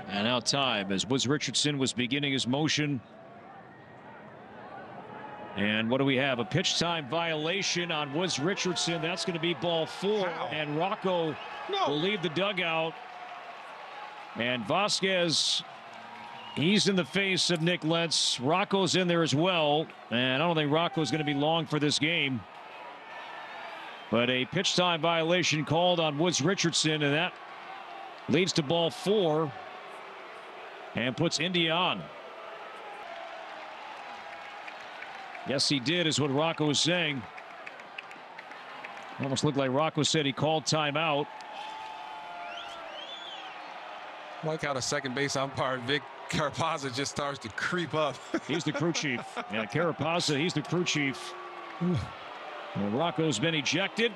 And now time as Woods Richardson was beginning his motion. And what do we have? A pitch time violation on Woods Richardson. That's going to be ball 4. Wow. And Rocco will leave the dugout. And Vasquez, he's in the face of Nick Lentz. Rocco's in there as well. And I don't think Rocco's going to be long for this game. But a pitch time violation called on Woods Richardson, and that leads to ball 4 and puts India on. Yes, he did, is what Rocco was saying. Almost looked like Rocco said he called timeout. Like how the second base umpire, Vic Carapazza, just starts to creep up. He's the crew chief. Yeah, Carapazza, he's the crew chief. And Rocco's been ejected.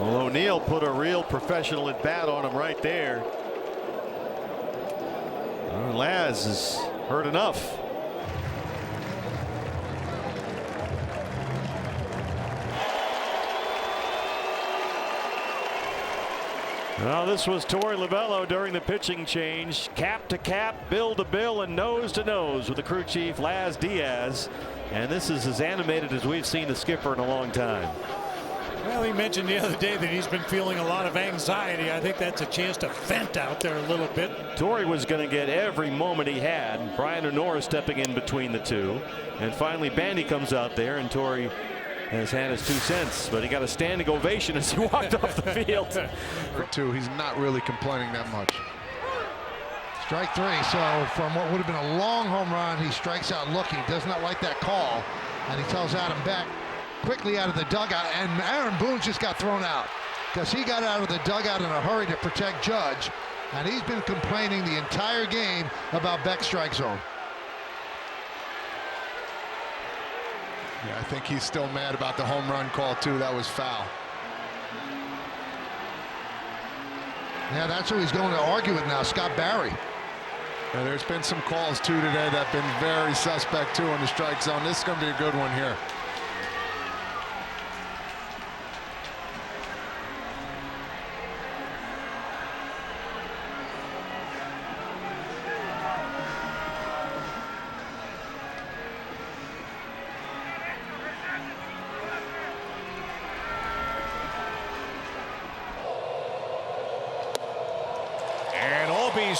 Well, O'Neill put a real professional at bat on him right there. Laz has heard enough. Well, this was Torey Lovullo during the pitching change. Cap to cap, bill to bill, and nose to nose with the crew chief, Laz Diaz. And this is as animated as we've seen the skipper in a long time. Well, he mentioned the other day that he's been feeling a lot of anxiety. I think that's a chance to vent out there a little bit. Torey was going to get every moment he had. Brian Honora stepping in between the two. And finally, Bandy comes out there, and Torey has had his 2 cents, but he got a standing ovation as he walked off the field. For 2, he's not really complaining that much. Strike 3, so from what would have been a long home run, he strikes out looking, does not like that call, and he tells Adam Beck quickly out of the dugout, and Aaron Boone just got thrown out because he got out of the dugout in a hurry to protect Judge, and he's been complaining the entire game about Beck's strike zone. Yeah, I think he's still mad about the home run call too. That was foul. Yeah, that's who he's going to argue with now, Scott Barry. Yeah, there's been some calls too today that have been very suspect too on the strike zone. This is going to be a good one here.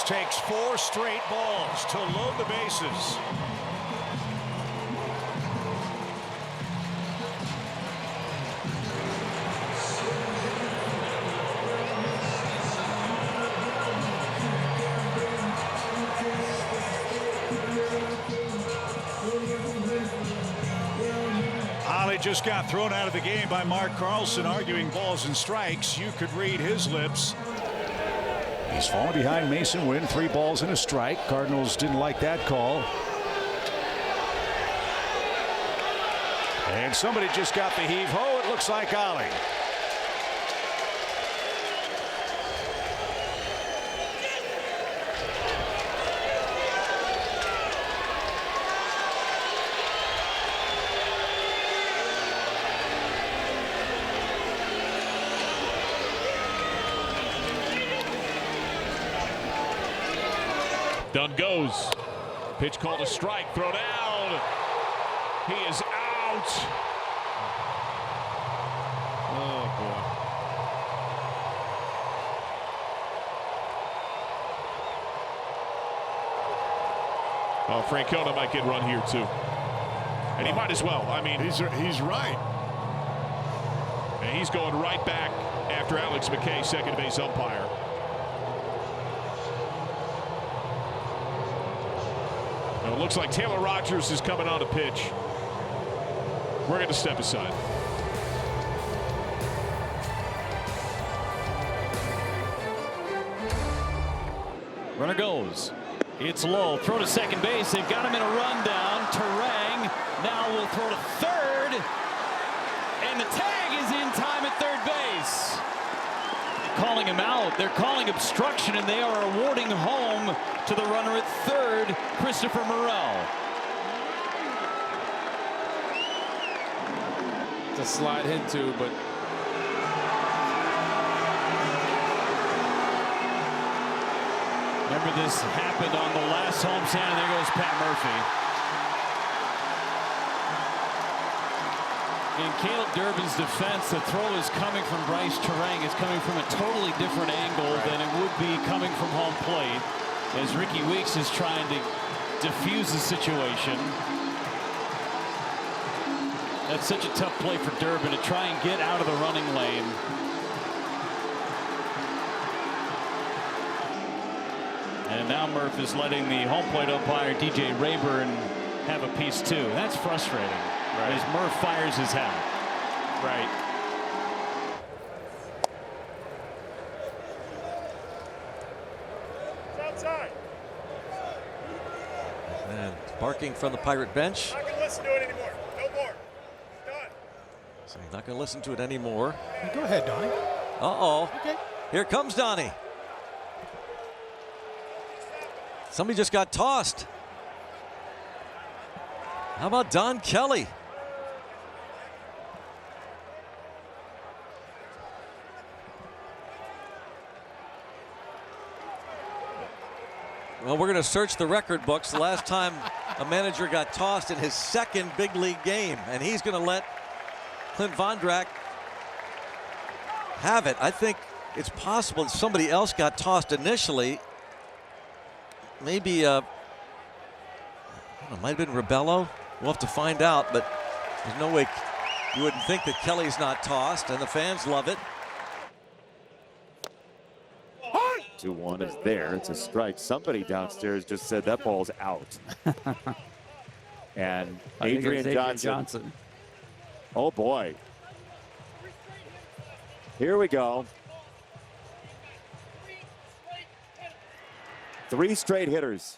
Takes 4 straight balls to load the bases. Ollie just got thrown out of the game by Mark Carlson, arguing balls and strikes. You could read his lips. He's fallen behind Mason Wynn, 3 balls and a strike. Cardinals didn't like that call. And somebody just got the heave-ho. It looks like Ollie. Dunn goes. Pitch called a strike. Throw down. He is out. Oh, boy. Oh, Francona might get run here, too. And he might as well. I mean, He's right. And he's going right back after Alex McKay, second base umpire. Now it looks like Taylor Rogers is coming on to pitch. We're going to step aside. Runner goes. It's low. Throw to second base. They've got him in a rundown. Terang now will throw to third. And the tag is in time at third base. Calling him out. They're calling obstruction, and they are awarding home to the runner at third, Christopher Morel. To slide into, but remember this happened on the last homestand, and there goes Pat Murphy. In Caleb Durbin's defense, the throw is coming from Bryce Terang. It's coming from a totally different angle than it would be coming from home plate, as Ricky Weeks is trying to diffuse the situation. That's such a tough play for Durbin to try and get out of the running lane. And now Murph is letting the home plate umpire DJ Rayburn have a piece too. That's frustrating. Right. As Murph fires his hat. Right. Outside. And barking from the Pirate bench. Not gonna listen to it anymore. No more. Done. So he's not going to listen to it anymore. Go ahead, Donnie. Uh-oh. Okay. Here comes Donnie. Somebody just got tossed. How about Don Kelly? Well, we're going to search the record books. The last time a manager got tossed in his second big league game, and he's going to let Clint Vondrack have it. I think it's possible that somebody else got tossed initially. Maybe, I don't know, might have been Rebello. We'll have to find out, but there's no way you wouldn't think that Kelly's not tossed, and the fans love it. 2-1 is there. It's a strike. Somebody downstairs just said that ball's out. And Adrian Johnson. Oh, boy. Here we go. 3 straight hitters.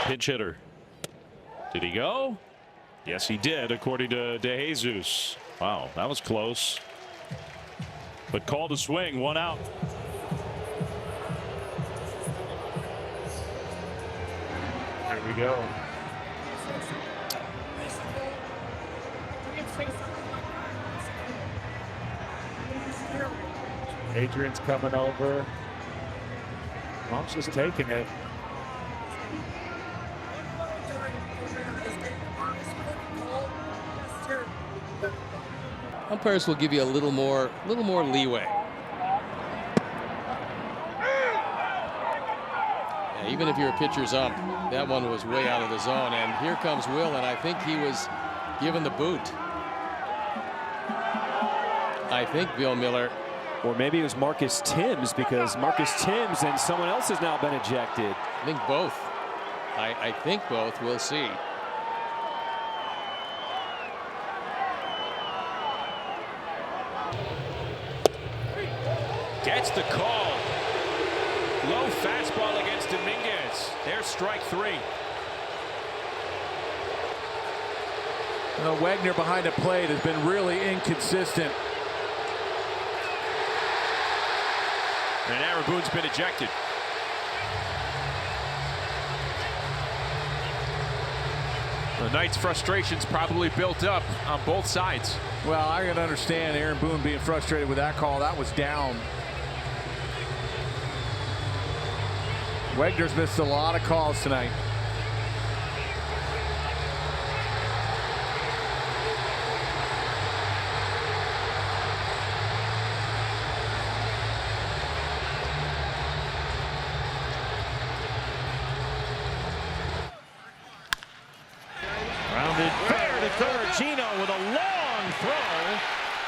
Pinch hitter. Did he go? Yes, he did, according to De Jesus. Wow, that was close. But called a swing, 1 out. Here we go. Adrian's coming over. Mom's just taking it. Umpires will give you a little more leeway. Yeah, even if you're a pitcher's ump, that one was way out of the zone. And here comes Will, and I think he was given the boot. I think Bill Miller. Or maybe it was Marcus Timms, because Marcus Timms and someone else has now been ejected. I think both. I think both. We'll see. Gets the call. Low fastball against Dominguez. There's strike 3. Wagner behind the plate has been really inconsistent. And Aaron Boone's been ejected. The Knights' frustrations probably built up on both sides. Well, I can understand Aaron Boone being frustrated with that call. That was down. Wagner's missed a lot of calls tonight. Gino with a long throw,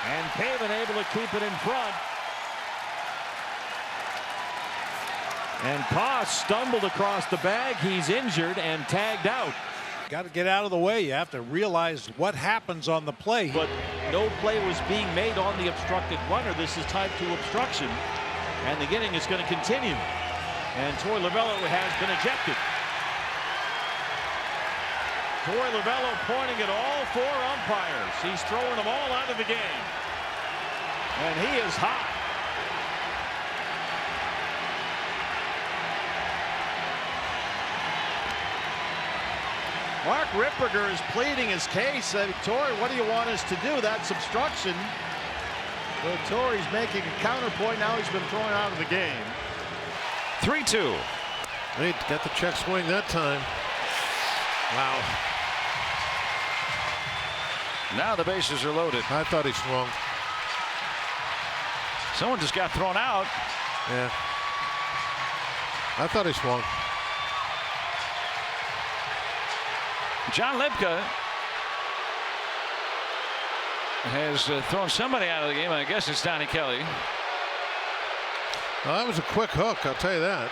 and Pavin able to keep it in front. And Koss stumbled across the bag. He's injured and tagged out. Got to get out of the way. You have to realize what happens on the play. But no play was being made on the obstructed runner. This is tied to obstruction, and the inning is going to continue. And Torey Lovullo has been ejected. Torey Lovullo pointing at all 4 umpires. He's throwing them all out of the game. And he is hot. Mark Ripperger is pleading his case. Torey, what do you want us to do? That's obstruction. But Torey's making a counterpoint. Now he's been thrown out of the game. 3-2. He got the check swing that time. Wow. Now the bases are loaded. I thought he swung. Someone just got thrown out. Yeah. I thought he swung. John Lipka has thrown somebody out of the game. I guess it's Donnie Kelly. Well, that was a quick hook, I'll tell you that.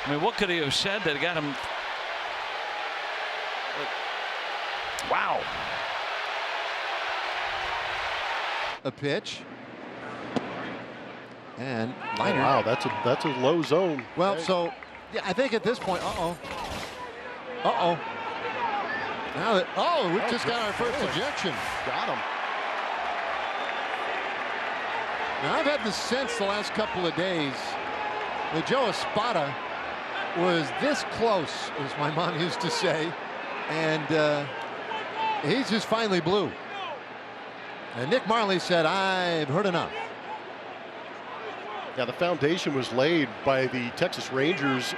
I mean, what could he have said that got him? Wow. A pitch. And liner. Wow, that's a low zone. Well, so yeah, I think at this point, uh-oh. Now that, we just got our first ejection. Got him. Now I've had the sense the last couple of days that Joe Espada was this close, as my mom used to say, and he's just finally blew. And Nick Marley said, "I've heard enough." Yeah, the foundation was laid by the Texas Rangers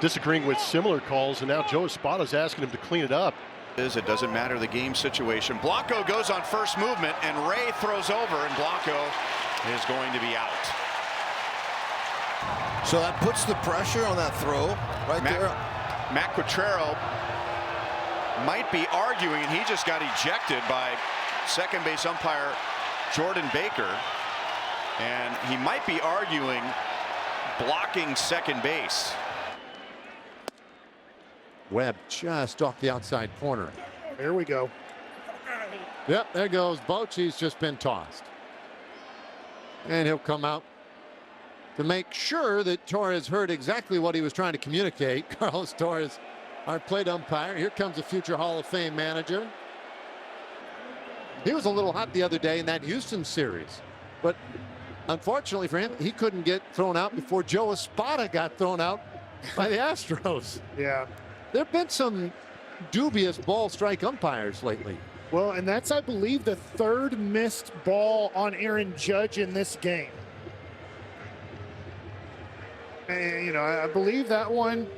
disagreeing with similar calls, and now Joe Espada's asking him to clean it up. It doesn't matter the game situation. Blanco goes on first movement, and Ray throws over, and Blanco is going to be out. So that puts the pressure on that throw right there. Matt Quatrero might be arguing, and he just got ejected by second base umpire Jordan Baker, and he might be arguing blocking second base. Webb just off the outside corner. There we go. Yep, there goes Bochy's just been tossed. And he'll come out to make sure that Torres heard exactly what he was trying to communicate. Carlos Torres, our plate umpire. Here comes a future Hall of Fame manager. He was a little hot the other day in that Houston series, but unfortunately for him, he couldn't get thrown out before Joe Espada got thrown out by the Astros. Yeah. There have been some dubious ball strike umpires lately. Well, and that's, I believe, the 3rd missed ball on Aaron Judge in this game. And, you know, I believe that one,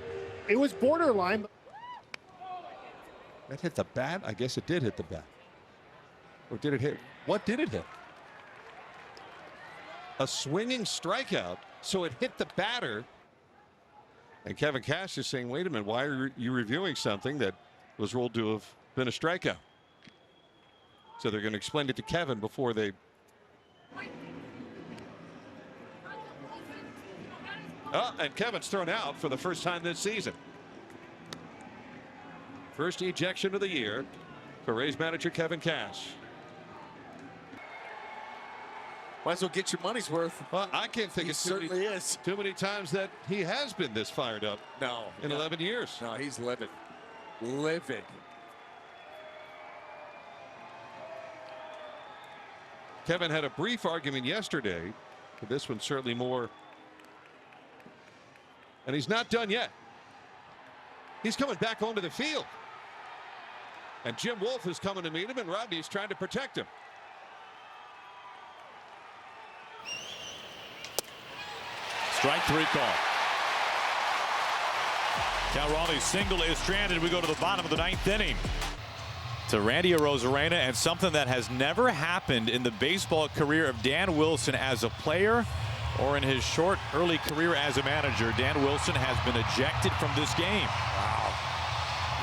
it was borderline. That hit the bat? I guess it did hit the bat. Or did it hit? What did it hit? A swinging strikeout, so it hit the batter. And Kevin Cash is saying, wait a minute, why are you reviewing something that was ruled to have been a strikeout? So they're going to explain it to Kevin before they. And Kevin's thrown out for the first time this season. First ejection of the year for Rays manager Kevin Cash. Might as well get your money's worth. Well, I can't think of too many times that he has been this fired up. No. In 11 years. No, he's livid. Livid. Kevin had a brief argument yesterday, but this one's certainly more. And he's not done yet. He's coming back onto the field. And Jim Wolf is coming to meet him, and Rodney's trying to protect him. Strike 3 call. Cal Raleigh's single is stranded. We go to the bottom of the 9th inning. To Randy Arozarena, and something that has never happened in the baseball career of Dan Wilson as a player or in his short early career as a manager. Dan Wilson has been ejected from this game. Wow.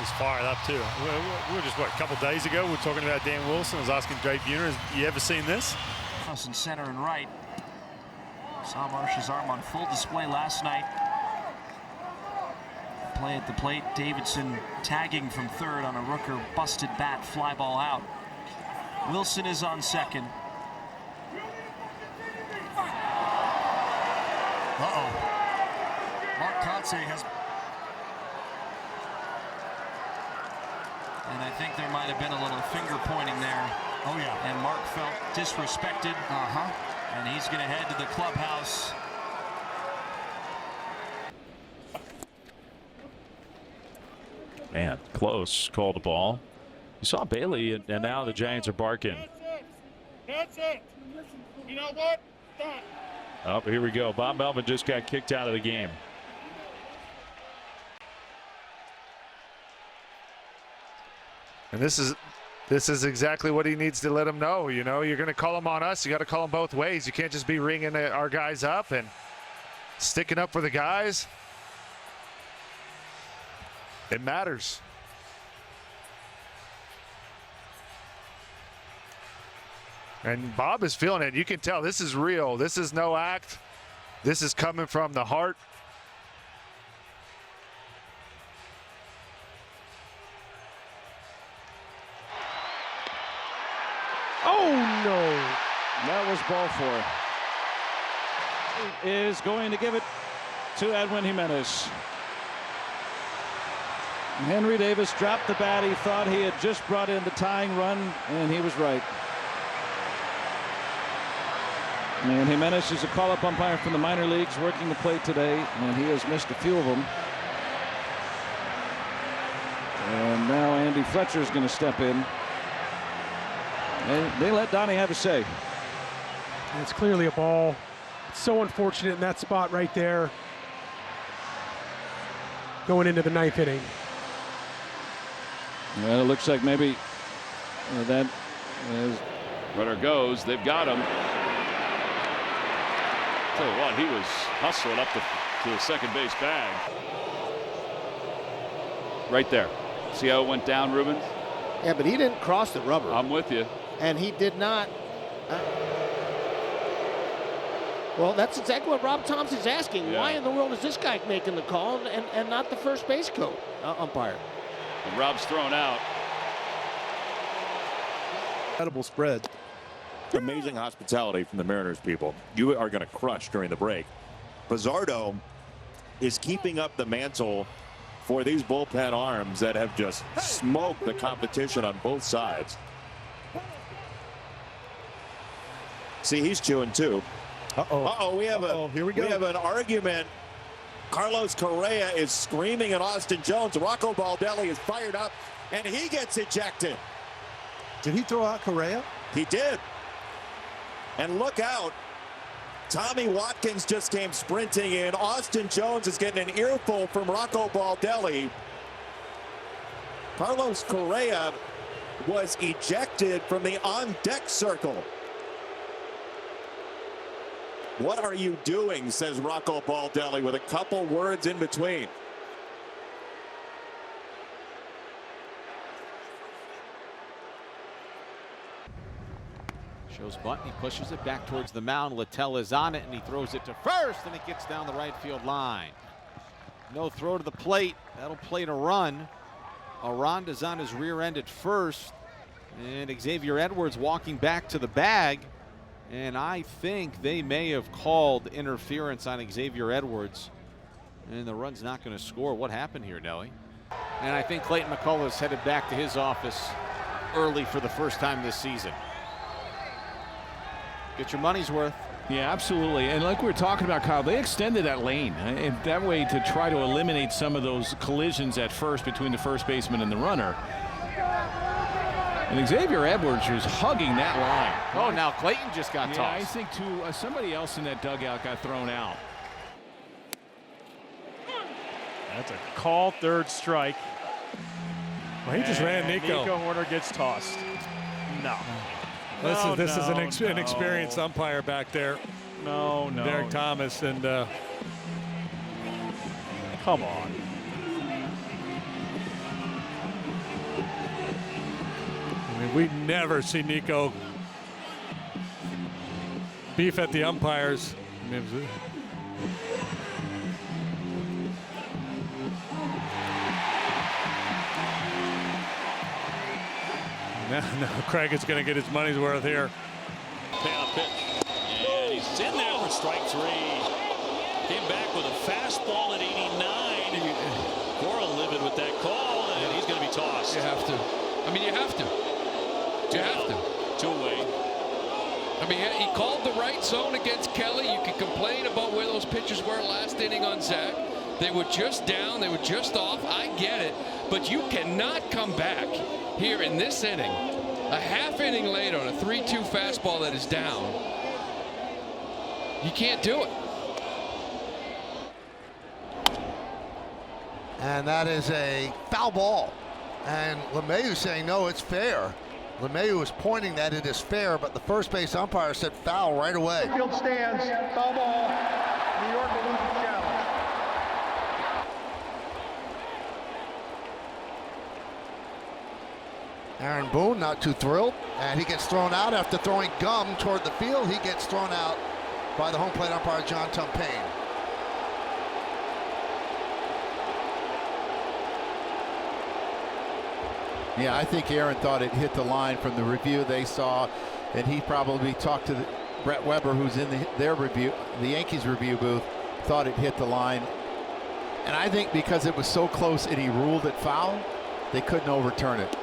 was fired up too. We were just, what, a couple days ago, we were talking about Dan Wilson. I was asking Dave Buhner, you ever seen this? Cross in center and right. Saw Marsh's arm on full display last night. Play at the plate. Davidson tagging from third on a Rooker busted bat, fly ball out. Wilson is on second. Mark Kotsay has. And I think there might have been a little finger pointing there. Oh, yeah. And Mark felt disrespected. And he's going to head to the clubhouse. Man, close. Called a ball. You saw Bailey, and now the Giants are barking. That's it. You know what? Done. Oh, here we go. Bob Melvin just got kicked out of the game. And this is exactly what he needs to let him know. You know, you're going to call them on us. You got to call them both ways. You can't just be ringing our guys up and sticking up for the guys. It matters. And Bob is feeling it. You can tell this is real. This is no act. This is coming from the heart. Oh, no. That was ball four. Is going to give it to Edwin Jimenez. Henry Davis dropped the bat. He thought he had just brought in the tying run, and he was right. And Jimenez is a call-up umpire from the minor leagues working the plate today, and he has missed a few of them. And now Andy Fletcher is going to step in. And they let Donnie have a say. And it's clearly a ball. It's so unfortunate in that spot right there. Going into the ninth inning. Well, it looks like maybe that as runner goes, they've got him. Tell you what, he was hustling up to the second base bag. Right there. See how it went down, Rubens? Yeah, but he didn't cross the rubber. I'm with you. And he did not. Well, that's exactly what Rob Thompson's asking. Yeah. Why in the world is this guy making the call and not the first base coach umpire? And Rob's thrown out. Incredible spread. Amazing hospitality from the Mariners people. You are going to crush during the break. Pizzardo is keeping up the mantle for these bullpen arms that have just smoked the competition on both sides. See, he's chewing too. We have an argument. Carlos Correa is screaming at Austin Jones. Rocco Baldelli is fired up, and he gets ejected. Did he throw out Correa? He did. And look out. Tommy Watkins just came sprinting in. Austin Jones is getting an earful from Rocco Baldelli. Carlos Correa was ejected from the on-deck circle. What are you doing, says Rocco Baldelli with a couple words in between. Shows Button, he pushes it back towards the mound. Littell is on it, and he throws it to first, and it gets down the right field line. No throw to the plate. That'll plate a run. Aranda's on his rear end at first, and Xavier Edwards walking back to the bag. And I think they may have called interference on Xavier Edwards. And the run's not going to score. What happened here, Nelly? And I think Clayton McCullough is headed back to his office early for the first time this season. Get your money's worth. Yeah, absolutely. And like we were talking about, Kyle, they extended that lane and that way to try to eliminate some of those collisions at first between the first baseman and the runner. And Xavier Edwards was hugging that line. Oh, now Clayton just got tossed. I think somebody else in that dugout got thrown out. That's a call, third strike. Well, he just ran Nico. Nico Horner gets tossed. No. This is an experienced umpire back there. No. Derek Thomas, and come on. We never see Nico beef at the umpires. No, Craig is going to get his money's worth here. Payoff pitch. And he's in there for strike 3. Came back with a fastball at 89. Cora livid with that call, and he's going to be tossed. You have to. I mean, you have to. You have to. 2-away. I mean, he called the right zone against Kelly. You can complain about where those pitches were last inning on Zach. They were just down. They were just off. I get it. But you cannot come back here in this inning, a half inning later on a 3-2 fastball that is down. You can't do it. And that is a foul ball. And LeMahieu saying, no, it's fair. LeMahieu was pointing that it is fair, but the first base umpire said foul right away. Field stands, foul ball. New York will lose the challenge. Aaron Boone not too thrilled, and he gets thrown out after throwing gum toward the field. He gets thrown out by the home plate umpire, John Tumpane. Yeah, I think Aaron thought it hit the line from the review they saw, and he probably talked to Brett Weber, who's in their review, the Yankees review booth, thought it hit the line. And I think because it was so close and he ruled it foul, they couldn't overturn it.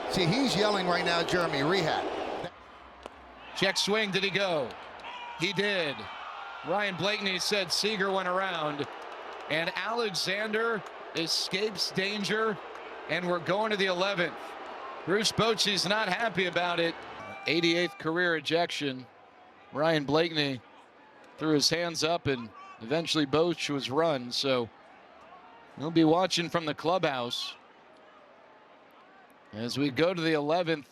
See, he's yelling right now, Jeremy Rehat. Check swing, did he go? He did. Ryan Blakeney said Seager went around, and Alexander escapes danger, and we're going to the 11th. Bruce Bochy's not happy about it. 88th career ejection. Ryan Blakeney threw his hands up, and eventually Boch was run, so we'll be watching from the clubhouse as we go to the 11th.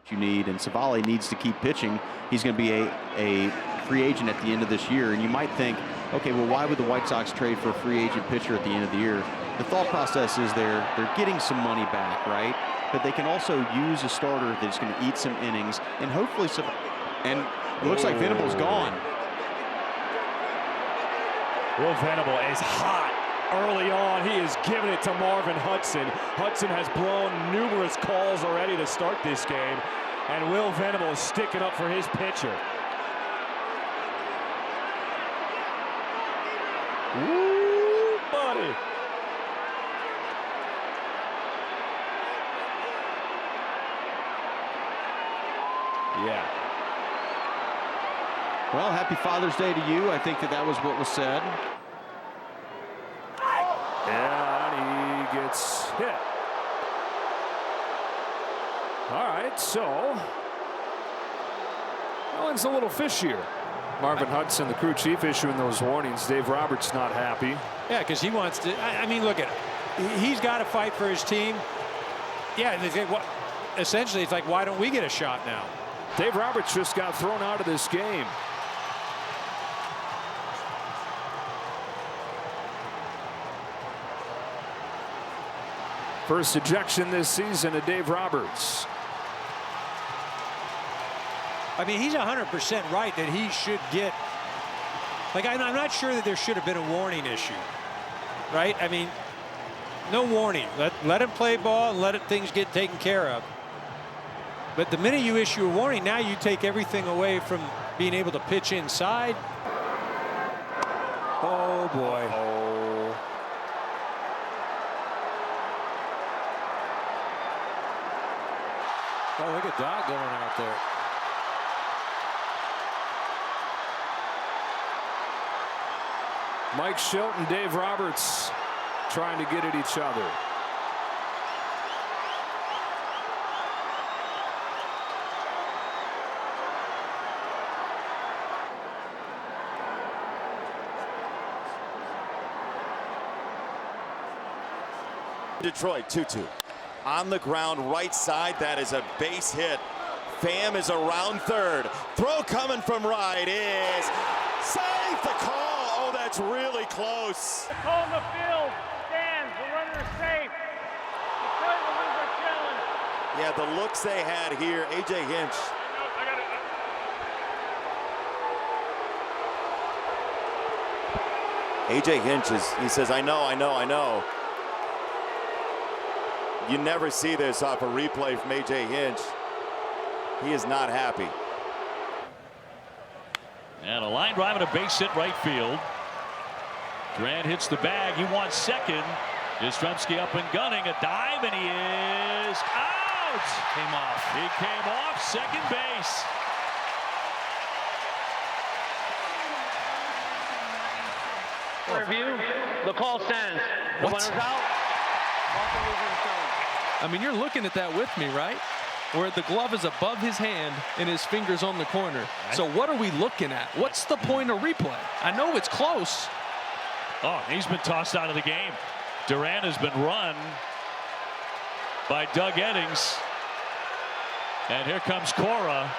You need, and Savali needs to keep pitching. He's going to be a free agent at the end of this year, and you might think, okay, well, why would the White Sox trade for a free agent pitcher at the end of the year? The thought process is they're getting some money back, right? But they can also use a starter that's going to eat some innings, and hopefully some. And it looks like Venable's gone. Will Venable is hot early on. He is giving it to Marvin Hudson. Hudson has blown numerous calls already to start this game, and Will Venable is sticking up for his pitcher. Woo, buddy. Yeah. Well, happy Father's Day to you. I think that was what was said. And he gets hit. All right, so that one's a little fishier. Marvin Hudson, the crew chief, issuing those warnings. Dave Roberts not happy. Yeah, because he wants to. I mean, look at it. He's got to fight for his team. Yeah, they think, what? Essentially, it's like, why don't we get a shot now? Dave Roberts just got thrown out of this game. First ejection this season to Dave Roberts. I mean, he's 100% right that he should get. Like, I'm not sure that there should have been a warning issue, right? I mean, no warning. Let him play ball and let things get taken care of. But the minute you issue a warning, now you take everything away from being able to pitch inside. Oh, boy. Oh, look at Dodd going out there. Mike Schilt and Dave Roberts trying to get at each other. Detroit 2-2 on the ground right side. That is a base hit. Pham is around third. Throw coming from right is safe. The call. Oh, that's really close. The call in the field stands. The runner is safe. Detroit will lose their challenge. Yeah, the looks they had here. A.J. Hinch. A.J. Hinch he says, I know. You never see this off a replay from A.J. Hinch. He is not happy. And a line drive and a base hit right field. Durant hits the bag. He wants second. Yastrzemski up and gunning. A dive, and he is out. Came off. He came off second base. Review. The call stands. The runner's out. I mean, you're looking at that with me, right? Where the glove is above his hand and his finger's on the corner. So what are we looking at? What's the point of replay? I know it's close. Oh, he's been tossed out of the game. Durant has been run by Doug Eddings. And here comes Cora.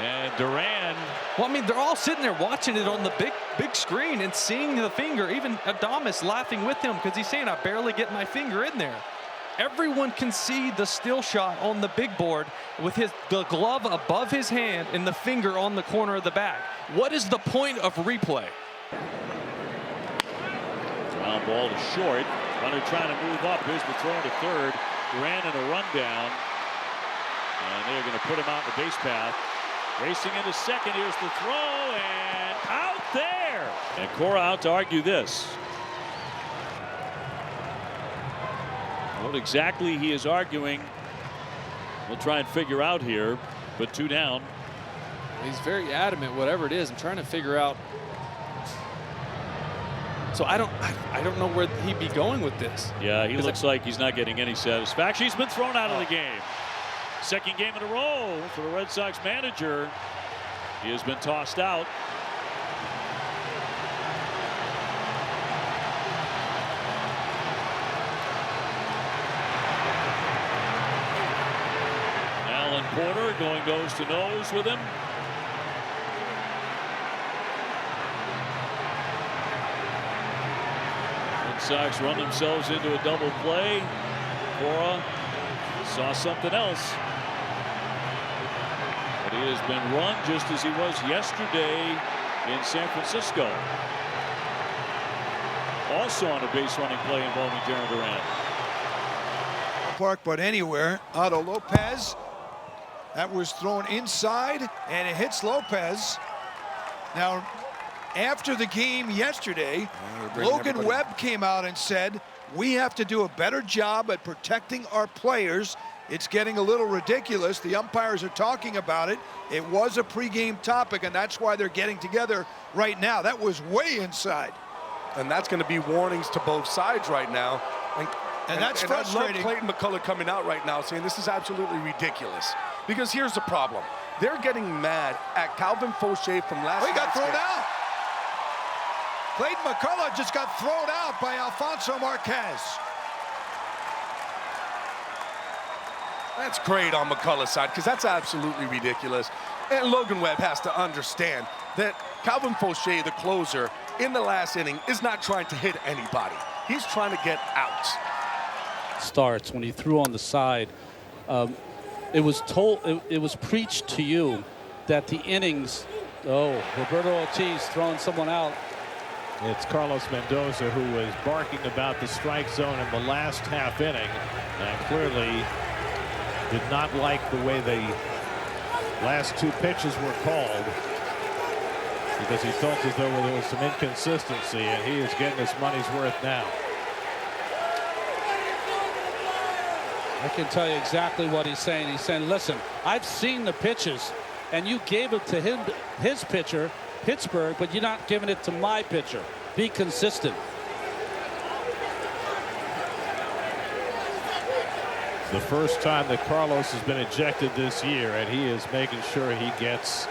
And Duran. Well, I mean, they're all sitting there watching it on the big screen and seeing the finger. Even Adames laughing with him because he's saying, I barely get my finger in there. Everyone can see the still shot on the big board with the glove above his hand and the finger on the corner of the bag. What is the point of replay? Ground ball to short. Runner trying to move up. Here's the throw to third. Durant in a rundown. And they're going to put him out in the base path. Racing into second. Here's the throw. And out there. And Cora out to argue this. What exactly he is arguing, we'll try and figure out here, but 2 down. He's very adamant, whatever it is. I'm trying to figure out. So I don't know where he'd be going with this. Yeah, he looks like he's not getting any satisfaction. He's been thrown out of the game. Second game in a row for the Red Sox manager. He has been tossed out. Porter going nose to nose with him. Red Sox run themselves into a double play. Cora saw something else. But he has been run just as he was yesterday in San Francisco. Also on a base running play involving Jarren Durant. Park, but anywhere. Otto Lopez. That was thrown inside, and it hits Lopez. Now, after the game yesterday, Logan Webb came out and said, we have to do a better job at protecting our players. It's getting a little ridiculous. The umpires are talking about it. It was a pregame topic, and that's why they're getting together right now. That was way inside. And that's going to be warnings to both sides right now. And that's frustrating. I love Clayton McCullough coming out right now saying this is absolutely ridiculous. Because here's the problem. They're getting mad at Calvin Fauché from last night. He got thrown out. Clayton McCullough just got thrown out by Alfonso Marquez. That's great on McCullough's side because that's absolutely ridiculous. And Logan Webb has to understand that Calvin Fauché, the closer, in the last inning is not trying to hit anybody. He's trying to get outs. Starts when he threw on the side. It was preached to you that the innings. Oh, Roberto Ortiz throwing someone out. It's Carlos Mendoza who was barking about the strike zone in the last half inning and clearly did not like the way the last 2 pitches were called because he felt as though there was some inconsistency, and he is getting his money's worth now. I can tell you exactly what he's saying. He's saying, listen, I've seen the pitches, and you gave it to him, his pitcher, Pittsburgh, but you're not giving it to my pitcher. Be consistent. The first time that Carlos has been ejected this year, and he is making sure he gets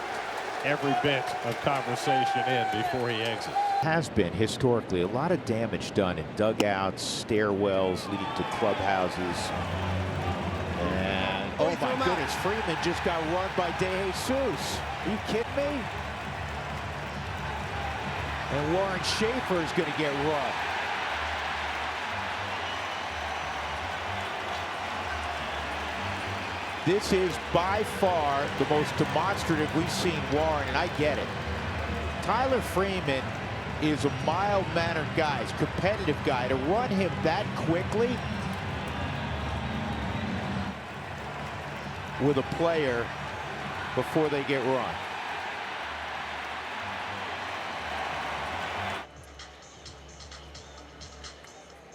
every bit of conversation in before he exits. Has been historically a lot of damage done in dugouts, stairwells leading to clubhouses. And oh my goodness, Freeman just got run by De Jesus. Are you kidding me? And Warren Schaefer is going to get run. This is by far the most demonstrative we've seen Warren, and I get it. Tyler Freeman is a mild-mannered guy, he's a competitive guy. To run him that quickly with a player before they get run.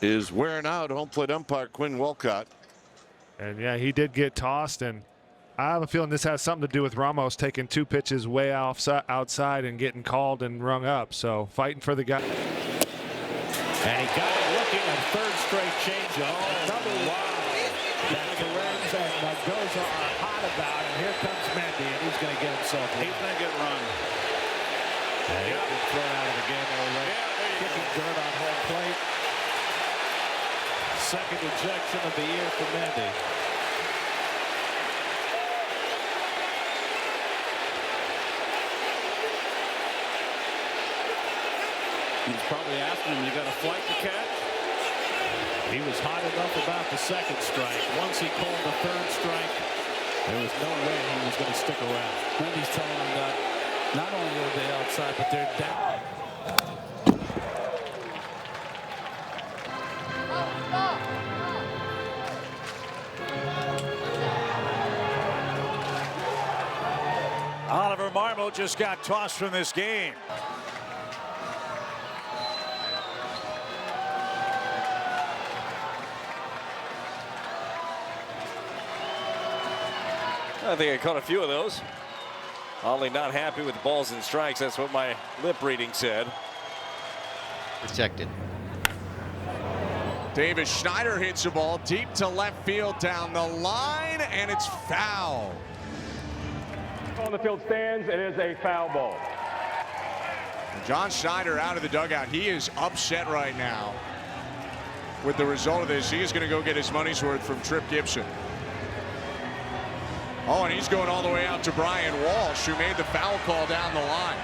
Is wearing out home plate umpire Quinn Wolcott. And yeah, he did get tossed, and I have a feeling this has something to do with Ramos taking 2 pitches way outside and getting called and rung up. So fighting for the guy. And he got it looking on third straight changeup. Another that Perez and Mendoza are hot about. And here comes Mendy, and he's going to get himself. He's going to get run. And he's been thrown out of the game already. Kicking dirt on home plate. Second ejection of the year for Mendy. He's probably asking him, you got a flight to catch? He was hot enough about the second strike. Once he called the third strike, there was no way he was going to stick around. Mendy's telling him that not only are they outside, but they're down. Oliver Marmol just got tossed from this game. I think I caught a few of those. Ollie not happy with balls and strikes. That's what my lip reading said. Protected. Davis Schneider hits a ball deep to left field down the line, and it's foul. On the field stands, it is a foul ball. John Schneider out of the dugout. He is upset right now with the result of this. He is going to go get his money's worth from Trip Gibson. Oh, and he's going all the way out to Brian Walsh, who made the foul call down the line.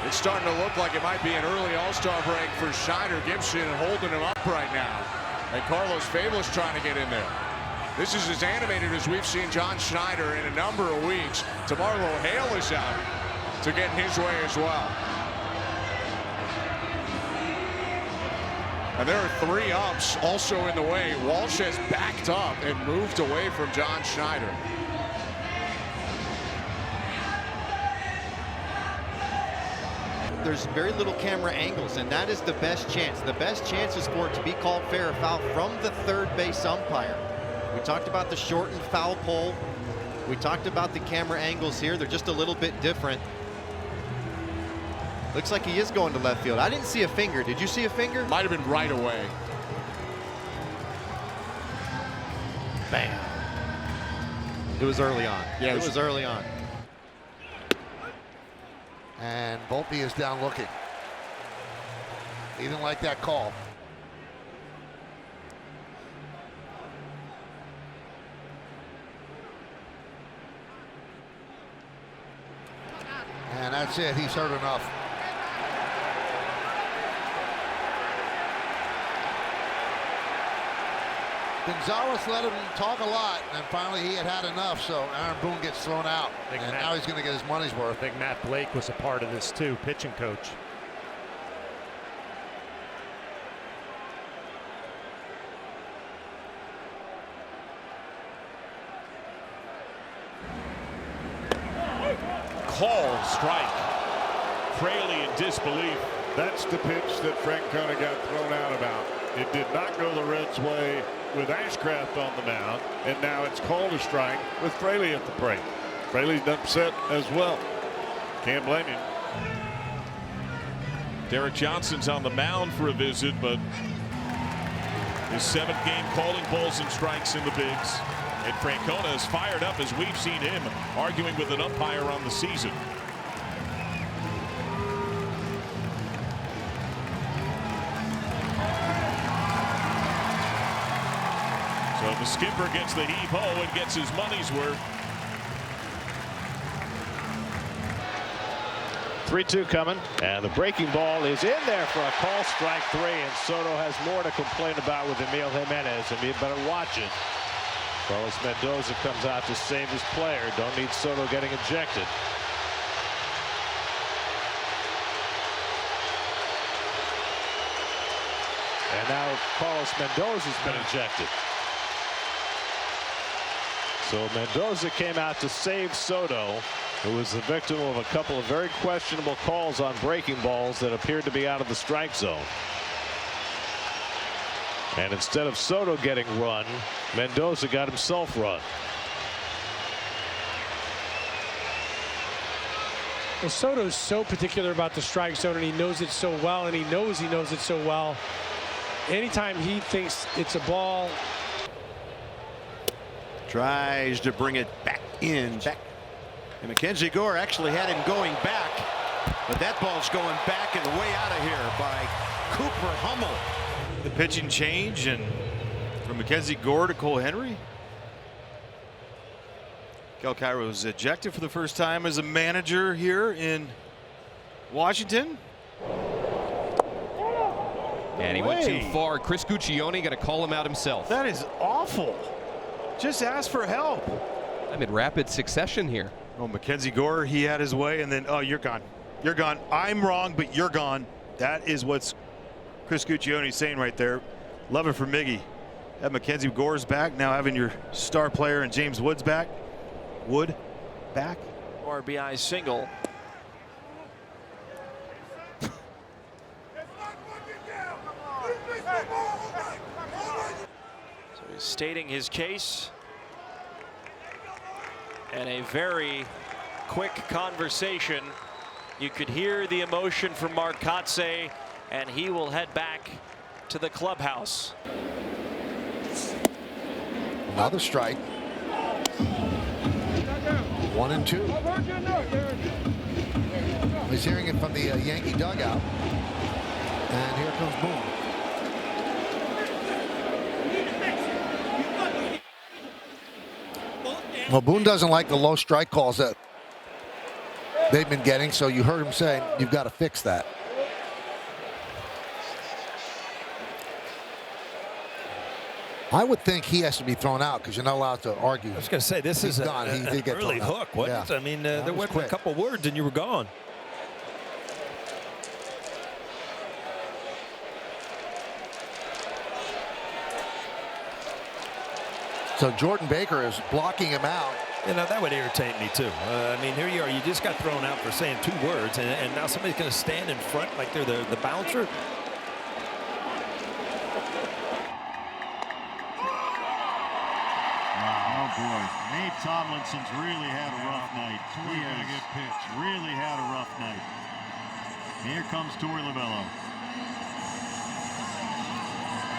It's starting to look like it might be an early all-star break for Schneider. Gibson holding him up right now. And Carlos Fable's trying to get in there. This is as animated as we've seen John Schneider in a number of weeks. DeMarlo Hale is out to get in his way as well. And there are 3 ups also in the way. Walsh has backed up and moved away from John Schneider. There's very little camera angles, and that is the best chance. The best chance is for it to be called fair or foul from the third base umpire. We talked about the shortened foul pole. We talked about the camera angles here. They're just a little bit different. Looks like he is going to left field. I didn't see a finger. Did you see a finger? Might have been right away. Bam. It was early on. Yeah, it was early on. And Volpe is down looking. He didn't like that call. And that's it. He's hurt enough. Gonzalez let him talk a lot, and finally he had enough, so Aaron Boone gets thrown out. And now he's going to get his money's worth. I think Matt Blake was a part of this too, pitching coach. Call strike. Fraley in disbelief. That's the pitch that Francona got thrown out about. It did not go the Reds' way with Ashcraft on the mound, and now it's called a strike with Fraley at the plate. Fraley's upset as well. Can't blame him. Derek Johnson's on the mound for a visit, but his 7th game calling balls and strikes in the bigs. And Francona is fired up as we've seen him arguing with an umpire on the season. So the skipper gets the heave-ho and gets his money's worth. 3-2 coming, and the breaking ball is in there for a call, strike 3, and Soto has more to complain about with Emil Jimenez, and you better watch it. Carlos Mendoza comes out to save his player. Don't need Soto getting ejected. And now Carlos Mendoza's been ejected. So Mendoza came out to save Soto, who was the victim of a couple of very questionable calls on breaking balls that appeared to be out of the strike zone. And instead of Soto getting run, Mendoza got himself run. Well, Soto's so particular about the strike zone, and he knows it so well, and he knows it so well. Anytime he thinks it's a ball. Tries to bring it back in. And Mackenzie Gore actually had him going back, but that ball's going back and way out of here by Cooper Hummel. The pitching change and from Mackenzie Gore to Cole Henry. Cal Cairo was ejected for the first time as a manager here in Washington. And he went too far. Chris Guccione going to call him out himself. That is awful. Just ask for help. I'm in rapid succession here. Oh, Mackenzie Gore, he had his way, and then, oh, you're gone. You're gone. I'm wrong, but you're gone. That is what's Chris Guccione saying right there. Love it for Miggy. Have Mackenzie Gore's back, now having your star player and James Woods back. Wood back. RBI single. So he's stating his case. And a very quick conversation. You could hear the emotion from Mark Kotze, and he will head back to the clubhouse. Another strike. 1-2. He's hearing it from the Yankee dugout. And here comes Boone. Well, Boone doesn't like the low strike calls that they've been getting, so you heard him say, you've got to fix that. I would think he has to be thrown out because you're not allowed to argue. I was going to say, this is an early hook, wasn't it? I mean, there went a couple words and you were gone. So Jordan Baker is blocking him out. You know, that would irritate me too. I mean, here you are, you just got thrown out for saying 2 words, and now somebody's going to stand in front like they're the bouncer. Oh boy, Nate Tomlinson's really had a rough night. He has really had a rough night. Here comes Torey Lovullo.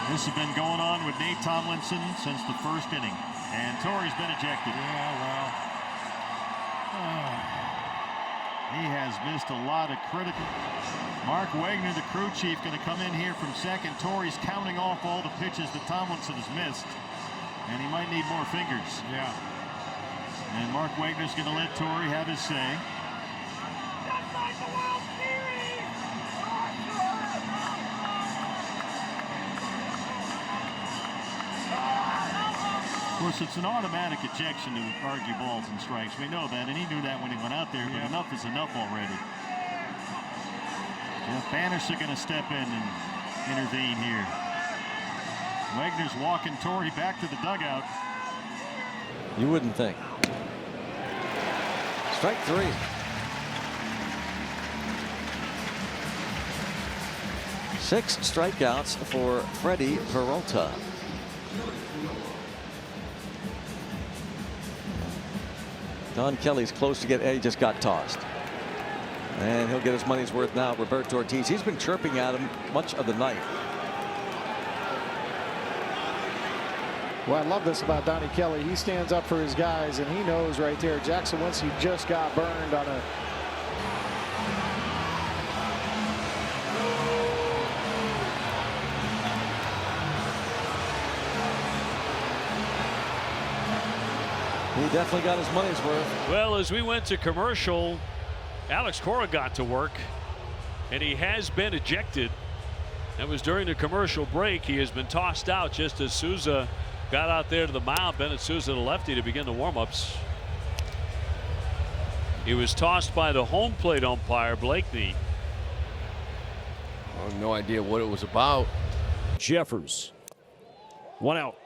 This has been going on with Nate Tomlinson since the first inning, and Torey's been ejected. Yeah, well, he has missed a lot of critical. Mark Wagner, the crew chief, going to come in here from second. Torey's counting off all the pitches that Tomlinson has missed. And he might need more fingers. Yeah. And Mark Wagner's going to let Torey have his say. Of course, it's an automatic ejection to argue balls and strikes. We know that, and he knew that when he went out there, but enough is enough already. Jeff Bannister going to step in and intervene here. Wagner's walking Torey back to the dugout. You wouldn't think. Strike 3. Six strikeouts for Freddie Peralta. Don Kelly's close to get. He just got tossed. And he'll get his money's worth now. Roberto Ortiz. He's been chirping at him much of the night. Well, I love this about Donnie Kelly. He stands up for his guys, and he knows right there. Jackson Winsky just got burned on a. He definitely got his money's worth. Well, as we went to commercial, Alex Cora got to work, and he has been ejected. That was during the commercial break. He has been tossed out just as Souza got out there to the mound. Bennett Souza, the lefty, to begin the warm-ups. He was tossed by the home plate umpire, Blakeney. I have no idea what it was about. Jeffers. 1 out.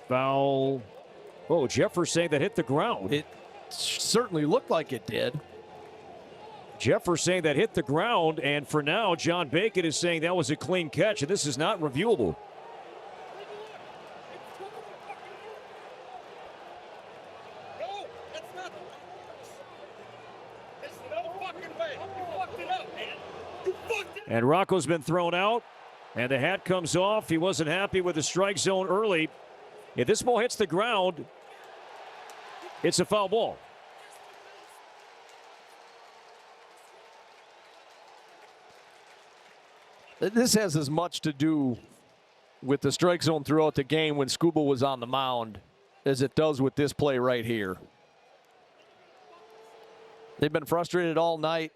Foul. Oh, Jeffers saying that hit the ground. It certainly looked like it did. Jeffers saying that hit the ground, and for now, John Bacon is saying that was a clean catch, and this is not reviewable. And Rocco's been thrown out, and the hat comes off. He wasn't happy with the strike zone early. If this ball hits the ground, it's a foul ball. This has as much to do with the strike zone throughout the game when Scuba was on the mound as it does with this play right here. They've been frustrated all night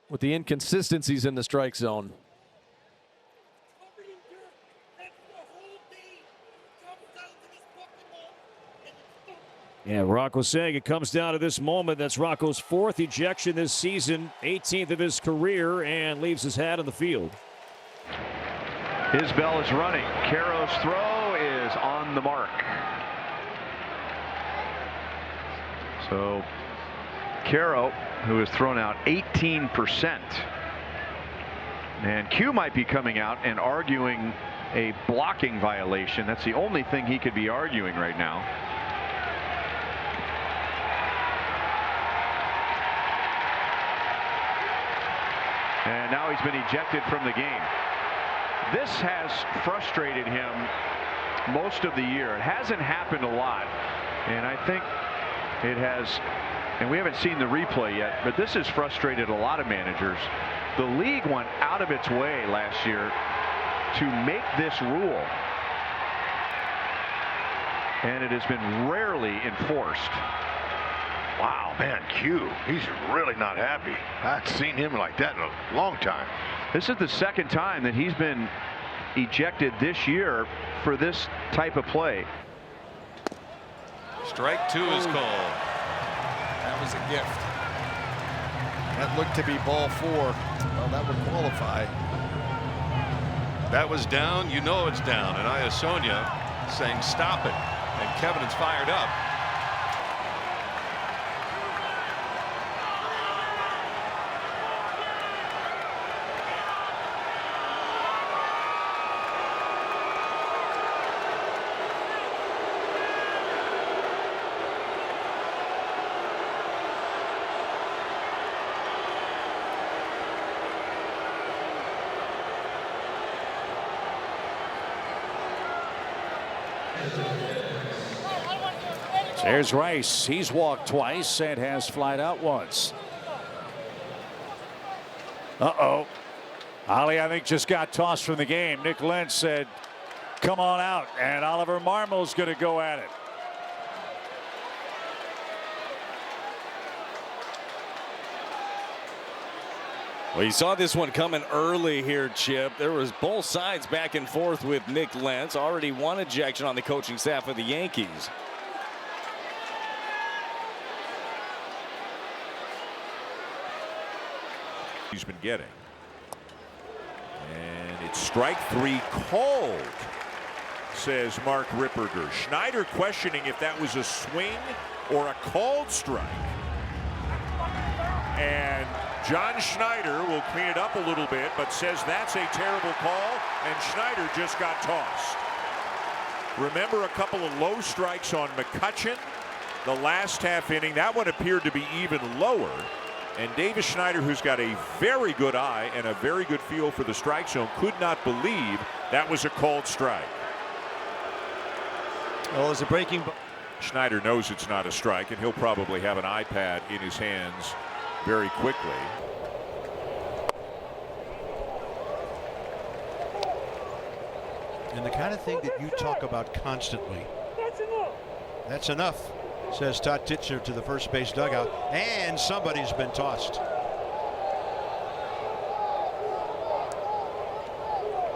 with the inconsistencies in the strike zone. Yeah, Rocco saying it comes down to this moment. That's Rocco's 4th ejection this season, 18th of his career, and leaves his hat on the field. His bell is running. Caro's throw is on the mark. So Caro, who has thrown out 18%. And Q might be coming out and arguing a blocking violation. That's the only thing he could be arguing right now. And now he's been ejected from the game. This has frustrated him most of the year. It hasn't happened a lot, and I think it has, and we haven't seen the replay yet, but this has frustrated a lot of managers. The league went out of its way last year to make this rule, and it has been rarely enforced. Wow, man, Q, he's really not happy. I haven't seen him like that in a long time. This is the second time that he's been ejected this year for this type of play. Strike 2 is called. That was a gift. That looked to be ball 4. Well, that would qualify. That was down. You know it's down. And Iasonia saying stop it. And Kevin is fired up. There's Rice. He's walked twice and has flied out once. Uh-oh. Ollie, I think, just got tossed from the game. Nick Lentz said, come on out. And Oliver Marmo's going to go at it. Well, you saw this one coming early here, Chip. There was both sides back and forth with Nick Lentz. Already one ejection on the coaching staff of the Yankees. He's been getting. And it's strike 3 called, says Mark Ripperger. Schneider questioning if that was a swing or a called strike. And John Schneider will clean it up a little bit, but says that's a terrible call, and Schneider just got tossed. Remember a couple of low strikes on McCutchen the last half inning. That one appeared to be even lower. And Davis Schneider, who's got a very good eye and a very good feel for the strike zone, could not believe that was a called strike. Well, as a breaking ball. Schneider knows it's not a strike, and he'll probably have an iPad in his hands very quickly. And the kind of thing that you talk about constantly. That's enough. says Todd Titzer to the first base dugout, and somebody's been tossed.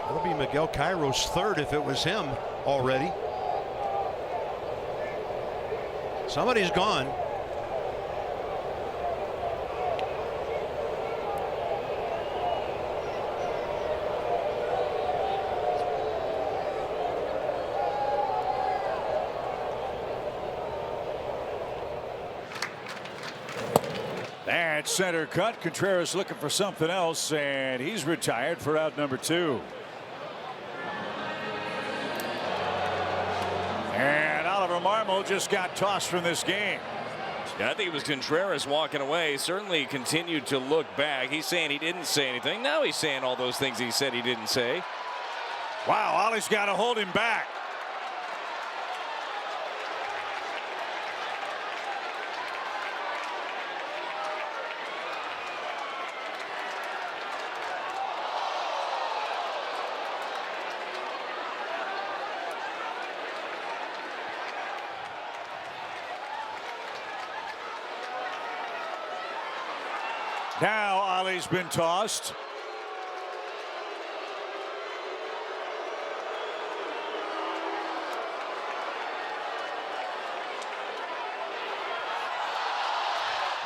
That'll be Miguel Cairo's third if it was him already. Somebody's gone. At center cut, Contreras looking for something else, and he's retired for out number 2. And Oliver Marmol just got tossed from this game. Yeah, I think it was Contreras walking away. Certainly continued to look back. He's saying he didn't say anything. Now he's saying all those things he said he didn't say. Wow, Ollie's got to hold him back. Now Ollie's been tossed.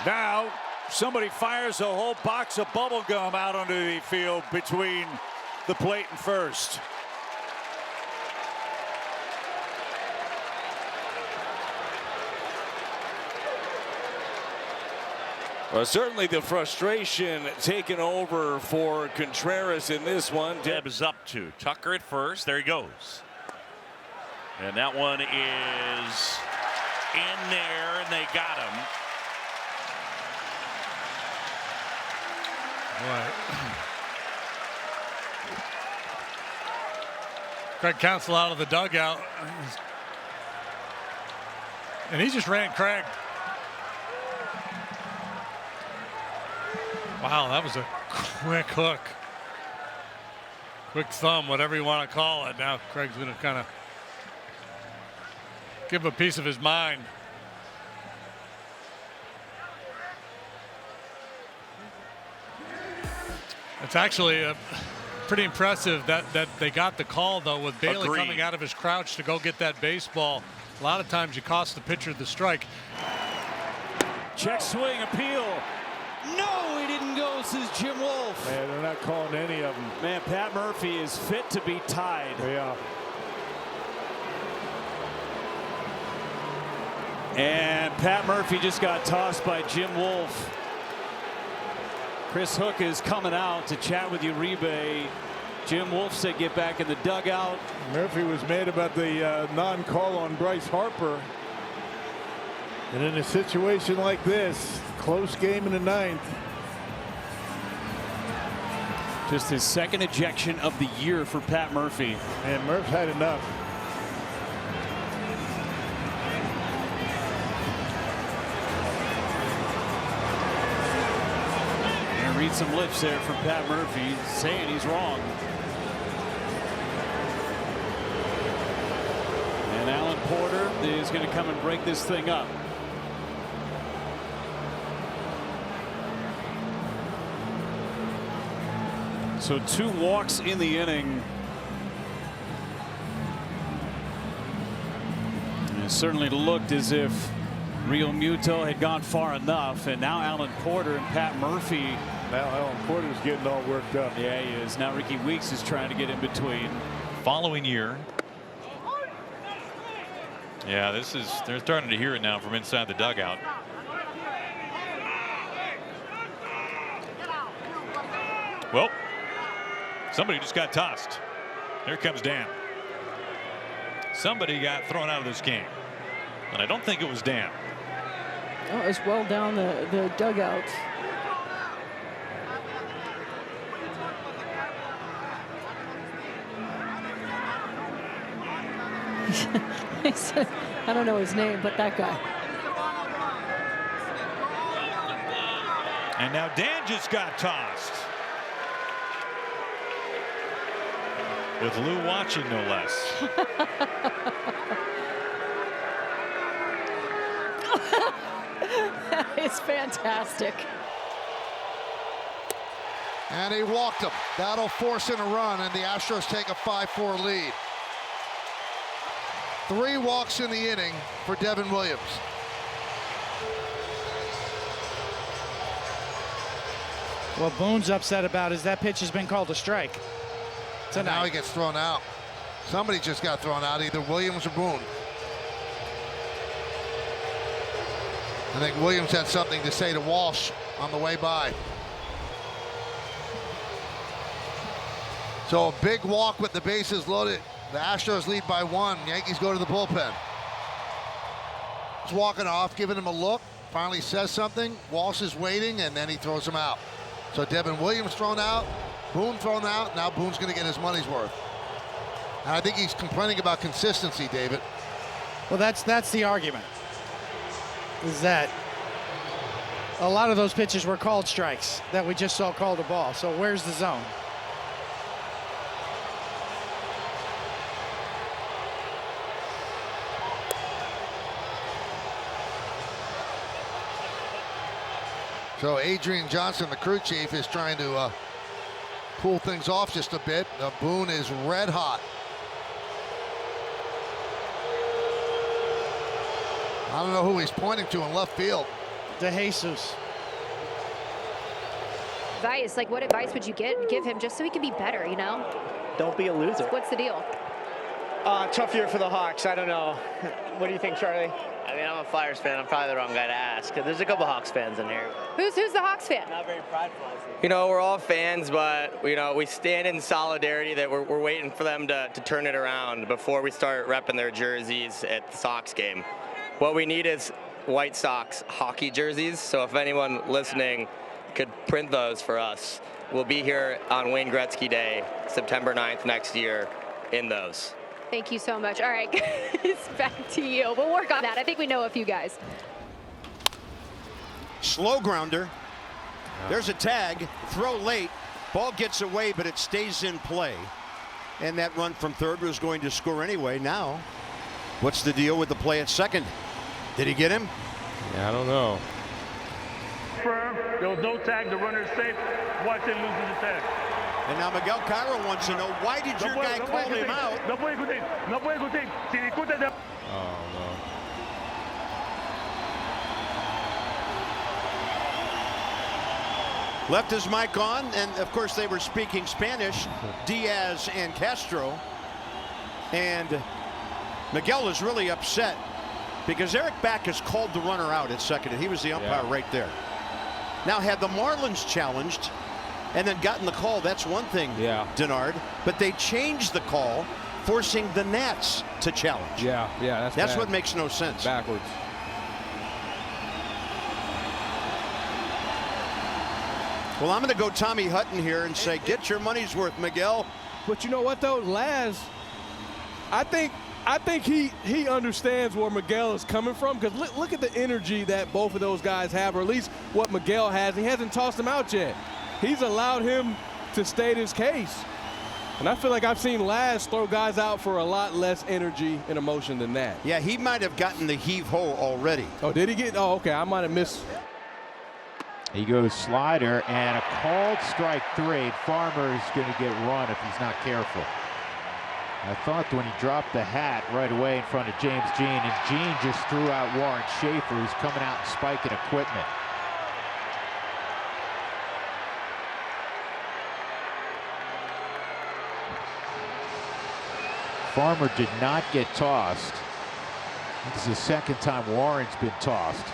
Now somebody fires a whole box of bubble gum out onto the field between the plate and first. Well, certainly the frustration taking over for Contreras in this one. Deb is up to Tucker at first. There he goes. And that one is in there, and they got him. Craig Counsell out of the dugout. And he just ran Craig. Wow, that was a quick hook. Quick thumb, whatever you want to call it. Now Craig's going to kind of give him a piece of his mind. It's actually pretty impressive that they got the call, though, with Bailey coming out of his crouch to go get that baseball. A lot of times you cost the pitcher the strike. Check swing, appeal. No, he didn't go, says Jim Wolf. Man, they're not calling any of them. Man, Pat Murphy is fit to be tied. Yeah. And Pat Murphy just got tossed by Jim Wolf. Chris Hook is coming out to chat with Uribe. Jim Wolf said get back in the dugout. Murphy was mad about the non-call on Bryce Harper. And in a situation like this, close game in the 9th. Just his second ejection of the year for Pat Murphy. And Murph's had enough. And read some lips there from Pat Murphy saying he's wrong. And Alan Porter is going to come and break this thing up. So 2 walks in the inning. And it certainly looked as if Real Muto had gone far enough, and now Alan Porter and Pat Murphy. Now Alan Porter's getting all worked up. Yeah, he is. Now Ricky Weeks is trying to get in between. Following year. Yeah, they're starting to hear it now from inside the dugout. Well, somebody just got tossed. Here comes Dan. Somebody got thrown out of this game. And I don't think it was Dan. Oh, it's well down the dugout. I don't know his name, but that guy. And now Dan just got tossed. With Lou watching, no less. is fantastic. And he walked him. That'll force in a run, and the Astros take a 5-4 lead. 3 walks in the inning for Devin Williams. What Boone's upset about is that pitch has been called a strike. And now he gets thrown out. Somebody just got thrown out, either Williams or Boone. I think Williams had something to say to Walsh on the way by. So a big walk with the bases loaded. The Astros lead by 1. Yankees go to the bullpen. He's walking off, giving him a look. Finally says something. Walsh is waiting, and then he throws him out. So Devin Williams thrown out, Boone thrown out. Now Boone's going to get his money's worth. And I think he's complaining about consistency, David. Well, that's the argument. Is that a lot of those pitches were called strikes that we just saw called a ball. So where's the zone? So Adrian Johnson, the crew chief, is trying to cool things off just a bit. Boone is red hot. I don't know who he's pointing to in left field. De Jesus. Advice, like what advice would you give him just so he can be better, you know? Don't be a loser. What's the deal? Tough year for the Hawks. I don't know. What do you think, Charlie? I mean, I'm a Flyers fan. I'm probably the wrong guy to ask. There's a couple Hawks fans in here. Who's the Hawks fan? Not very prideful. You know, we're all fans, but we stand in solidarity that we're waiting for them to turn it around before we start repping their jerseys at the Sox game. What we need is White Sox hockey jerseys. So if anyone listening could print those for us, we'll be here on Wayne Gretzky Day, September 9th next year, in those. Thank you so much. All right, guys, back to you. We'll work on that. I think we know a few guys. Slow grounder. There's a tag. Throw late. Ball gets away, but it stays in play. And that run from third was going to score anyway. Now, what's the deal with the play at second? Did he get him? Yeah, I don't know. There was no tag. The runner is safe. Watch him losing the tag. And now Miguel Cairo wants to know, why did your guy call him out? Oh, no. Left his mic on, and of course they were speaking Spanish, Diaz and Castro. And Miguel is really upset because Eric Backus called the runner out at second, and he was the umpire right there. Now, had the Marlins challenged and then gotten the call, that's one thing, Denard. But they changed the call, forcing the Nats to challenge. Yeah, that's what makes no sense. Backwards. Well, I'm going to go Tommy Hutton here and say, get your money's worth, Miguel. But you know what, though, Laz, I think he understands where Miguel is coming from, because look at the energy that both of those guys have, or at least what Miguel has. He hasn't tossed him out yet. He's allowed him to state his case. And I feel like I've seen Laz throw guys out for a lot less energy and emotion than that. Yeah, he might have gotten the heave-ho already. Oh, did he get? Oh, okay, I might have missed. He goes slider and a called strike 3. Farmer's going to get run if he's not careful. I thought when he dropped the hat right away in front of James Jean, and Jean just threw out Warren Schaefer, who's coming out and spiking equipment. Farmer did not get tossed. This is the second time Warren's been tossed.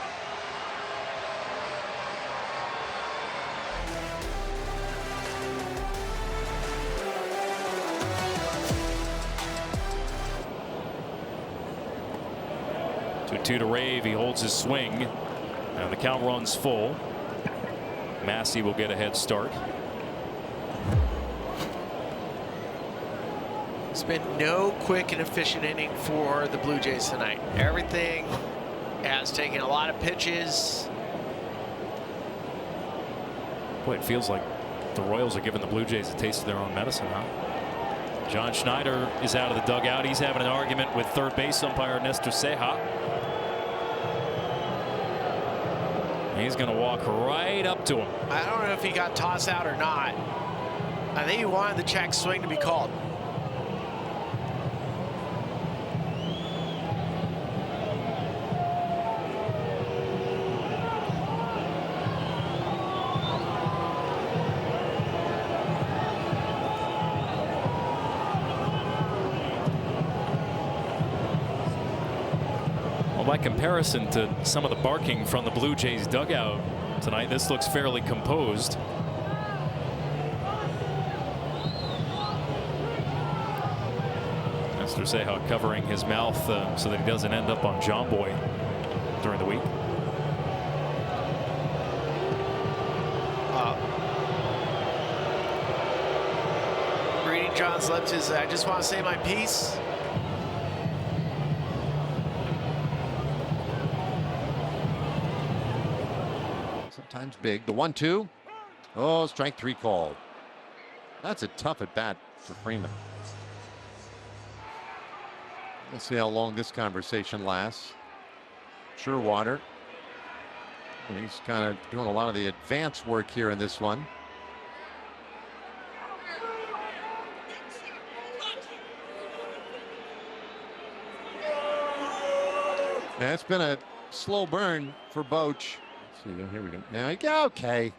Two to Rave. He holds his swing, and the count runs full. Massey will get a head start. It's been no quick and efficient inning for the Blue Jays tonight. Everything has taken a lot of pitches. Boy, it feels like the Royals are giving the Blue Jays a taste of their own medicine, huh? John Schneider is out of the dugout. He's having an argument with third base umpire Nestor Ceja. He's going to walk right up to him. I don't know if he got tossed out or not. I think he wanted the check swing to be called. Well, by comparison to some of the barking from the Blue Jays dugout tonight, this looks fairly composed. Mr. Seja covering his mouth so that he doesn't end up on John Boy during the week. Reading John's lips is, I just want to say my piece. Sometimes big. The 1-2. Oh, strike 3 called. That's a tough at bat for Freeman. We'll see how long this conversation lasts. Sherwater. He's kind of doing a lot of the advance work here in this one. Yeah, it's been a slow burn for Boch. Let's see, here we go. Now, okay.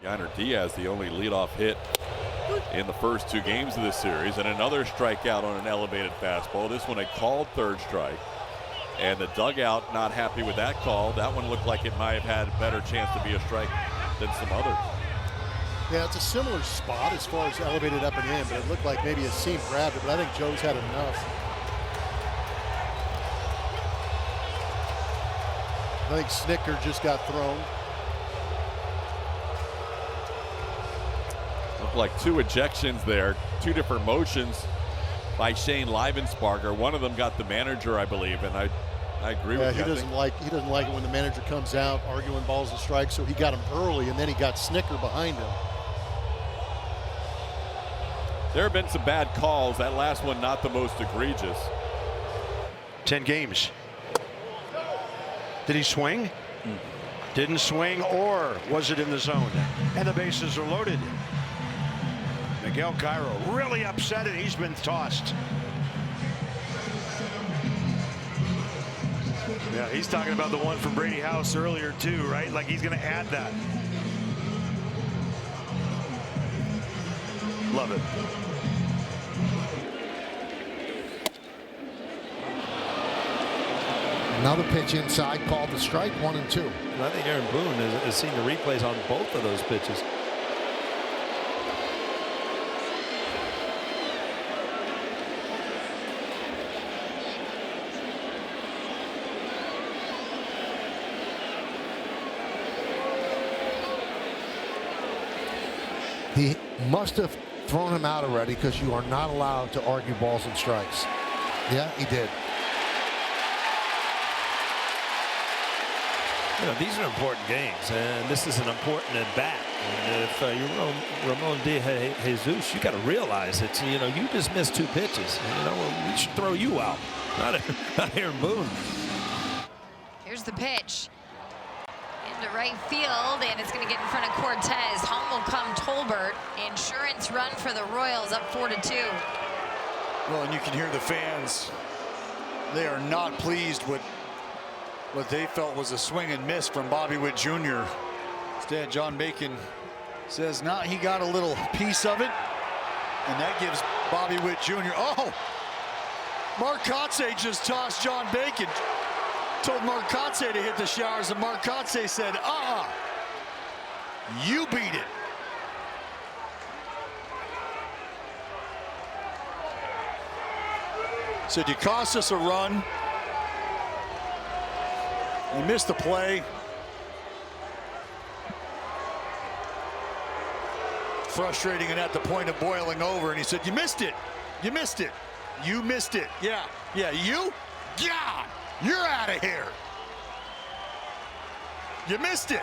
Yainer Diaz, the only leadoff hit in the first 2 games of this series, and another strikeout on an elevated fastball. This one a called third strike, and the dugout not happy with that call. That one looked like it might have had a better chance to be a strike than some others. Yeah, it's a similar spot as far as elevated up and in, but it looked like maybe a seam grabbed it, but I think Joe's had enough. I think Snicker just got thrown. Looked like 2 ejections there, 2 different motions by Shane Livensparger. One of them got the manager, I believe, and I agree with you. He doesn't like it when the manager comes out arguing balls and strikes, so he got him early, and then he got Snicker behind him. There have been some bad calls. That last one not the most egregious. 10 games. Did he swing? Didn't swing, or was it in the zone? And the bases are loaded. Miguel Cairo really upset, and he's been tossed. Yeah, he's talking about the one from Brady House earlier too, right? Like he's going to add that. Love it. Another pitch inside called the strike, 1 and 2. And I think Aaron Boone has seen the replays on both of those pitches. He must have thrown him out already because you are not allowed to argue balls and strikes. Yeah, he did. You know, these are important games, and this is an important at bat. And if you're Ramon De Jesus, you got to realize that you just missed 2 pitches. We should throw you out, not Aaron Boone. Here's the pitch into right field, and it's going to get in front of Cortez. Home will come Tolbert. Insurance run for the Royals, up 4-2. Well, and you can hear the fans. They are not pleased with what they felt was a swing and miss from Bobby Witt Jr. Instead, John Bacon says now he got a little piece of it, and that gives Bobby Witt Jr. Oh, Mark Kotsay just tossed John Bacon. Told Mark Kotsay to hit the showers, and Mark Kotsay said, you beat it. Said, you cost us a run. You missed the play. Frustrating and at the point of boiling over. And he said, you missed it. You missed it. You missed it. Yeah. Yeah, you? God, you're out of here. You missed it.